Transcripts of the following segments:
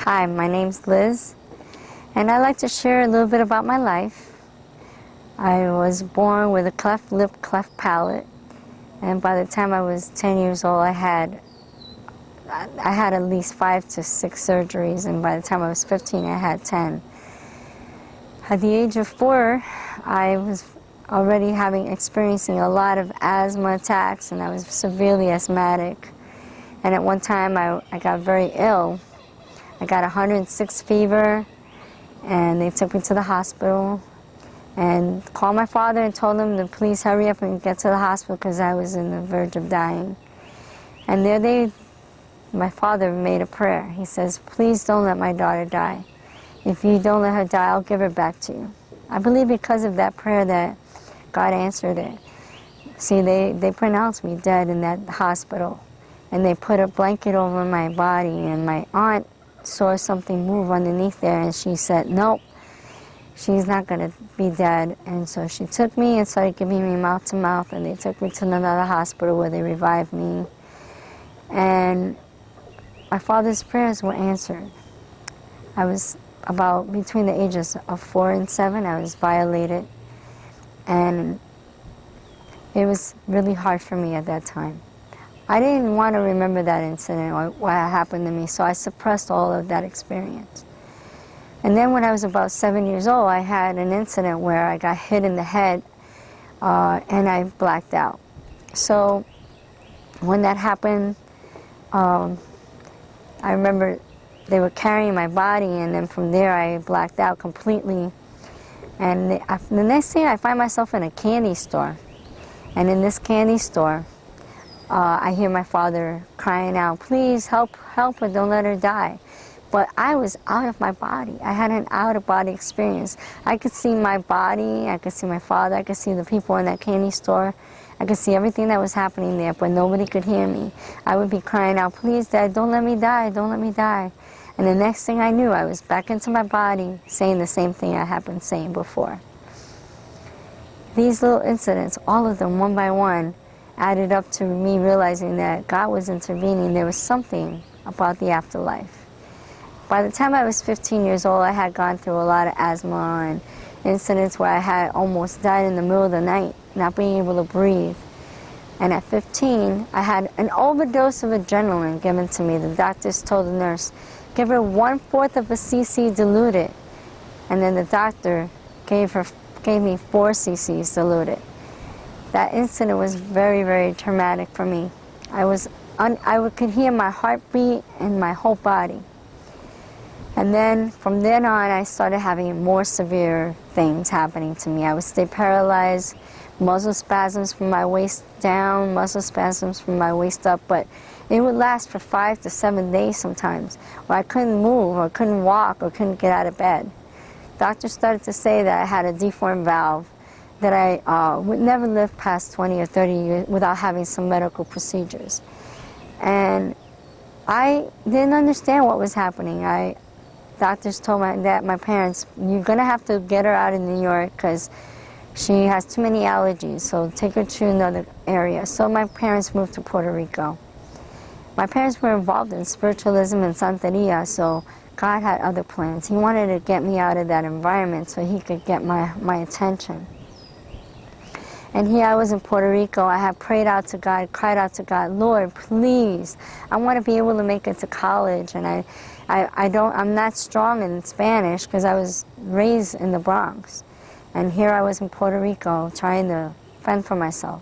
Hi, my name's Liz, and I'd like to share a little bit about my life. I was born with a cleft lip, cleft palate, and by the time I was 10 years old, I had at least 5 to 6 surgeries, and by the time I was 15, I had 10. At the age of 4, I was already experiencing a lot of asthma attacks, and I was severely asthmatic. And at one time, I got very ill. I got 106 fever, and they took me to the hospital and called my father and told him to please hurry up and get to the hospital because I was on the verge of dying. And there my father made a prayer. He says, please don't let my daughter die. If you don't let her die, I'll give her back to you. I believe because of that prayer that God answered it. See, they pronounced me dead in that hospital, and they put a blanket over my body, and my aunt saw something move underneath there, and she said, nope, she's not going to be dead. And so she took me and started giving me mouth to mouth, and they took me to another hospital where they revived me. And my father's prayers were answered. I was about between the ages of 4 and 7. I was violated, and it was really hard for me at that time. I didn't want to remember that incident or what happened to me, so I suppressed all of that experience. And then when I was about 7 years old, I had an incident where I got hit in the head and I blacked out. So when that happened, I remember they were carrying my body, and then from there I blacked out completely. And the next thing I find myself in a candy store. And in this candy store, I hear my father crying out, please help her, don't let her die. But I was out of my body. I had an out-of-body experience. I could see my body, I could see my father, I could see the people in that candy store. I could see everything that was happening there, but nobody could hear me. I would be crying out, please, Dad, don't let me die, don't let me die. And the next thing I knew, I was back into my body saying the same thing I had been saying before. These little incidents, all of them, one by one, added up to me realizing that God was intervening. There was something about the afterlife. By the time I was 15 years old, I had gone through a lot of asthma and incidents where I had almost died in the middle of the night, not being able to breathe. And at 15, I had an overdose of adrenaline given to me. The doctors told the nurse, give her 1/4 of a cc diluted. And then the doctor gave me 4 cc's diluted. That incident was very, very traumatic for me. I could hear my heartbeat in my whole body. And then from then on, I started having more severe things happening to me. I would stay paralyzed, muscle spasms from my waist down, muscle spasms from my waist up, but it would last for 5 to 7 days sometimes, where I couldn't move or couldn't walk or couldn't get out of bed. Doctors started to say that I had a deformed valve, that I would never live past 20 or 30 years without having some medical procedures. And I didn't understand what was happening. Doctors told my parents, you're going to have to get her out of New York because she has too many allergies, so take her to another area. So my parents moved to Puerto Rico. My parents were involved in spiritualism and Santeria, so God had other plans. He wanted to get me out of that environment so he could get my attention. And here I was in Puerto Rico. I had prayed out to God, cried out to God, Lord, please, I want to be able to make it to college. And I'm not strong in Spanish because I was raised in the Bronx. And here I was in Puerto Rico trying to fend for myself,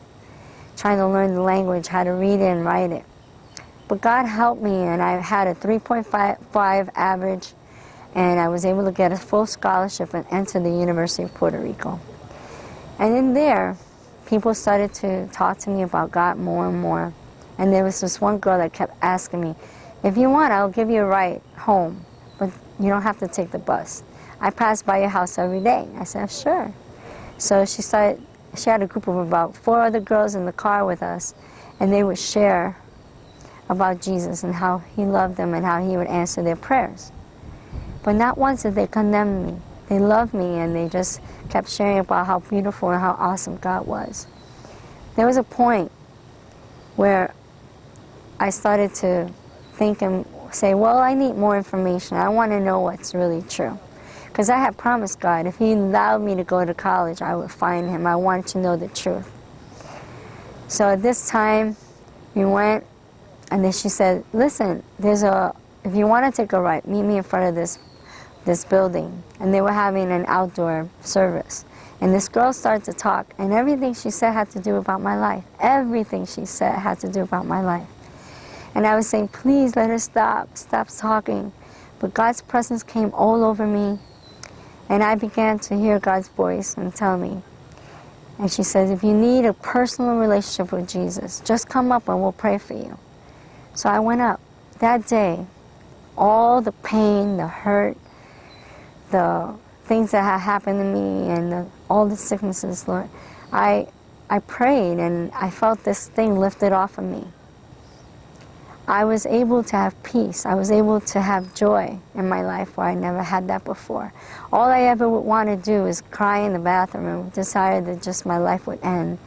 trying to learn the language, how to read it and write it. But God helped me, and I had a 3.5 average, and I was able to get a full scholarship and enter the University of Puerto Rico. And in there, people started to talk to me about God more and more. And there was this one girl that kept asking me, if you want, I'll give you a ride home, but you don't have to take the bus. I pass by your house every day. I said, sure. So she had a group of about 4 other girls in the car with us, and they would share about Jesus and how he loved them and how he would answer their prayers. But not once did they condemn me. They loved me, and they just kept sharing about how beautiful and how awesome God was. There was a point where I started to think and say, well, I need more information. I want to know what's really true. Because I had promised God, if He allowed me to go to college, I would find Him. I wanted to know the truth. So at this time, we went, and then she said, listen, if you want to take a ride, meet me in front of this building. And they were having an outdoor service. And this girl started to talk, and everything she said had to do about my life. Everything she said had to do about my life. And I was saying, please let her stop talking. But God's presence came all over me, and I began to hear God's voice and tell me. And she says, if you need a personal relationship with Jesus, just come up and we'll pray for you. So I went up. That day, all the pain, the hurt, the things that had happened to me, and all the sicknesses, Lord, I prayed, and I felt this thing lifted off of me. I was able to have peace. I was able to have joy in my life where I never had that before. All I ever would want to do is cry in the bathroom and desire that just my life would end.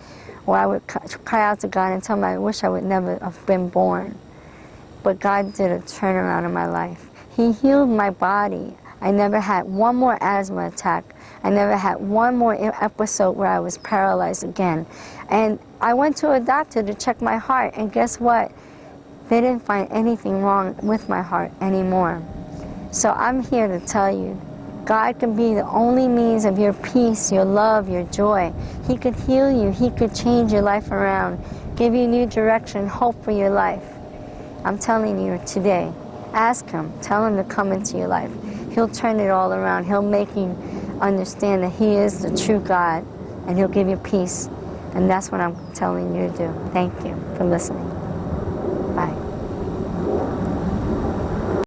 Or I would cry out to God and tell Him I wish I would never have been born. But God did a turnaround in my life. He healed my body. I never had one more asthma attack. I never had one more episode where I was paralyzed again. And I went to a doctor to check my heart, and guess what? They didn't find anything wrong with my heart anymore. So I'm here to tell you, God can be the only means of your peace, your love, your joy. He could heal you. He could change your life around, give you new direction, hope for your life. I'm telling you today, ask Him. Tell Him to come into your life. He'll turn it all around. He'll make you understand that He is the true God, and He'll give you peace. And that's what I'm telling you to do. Thank you for listening. Bye.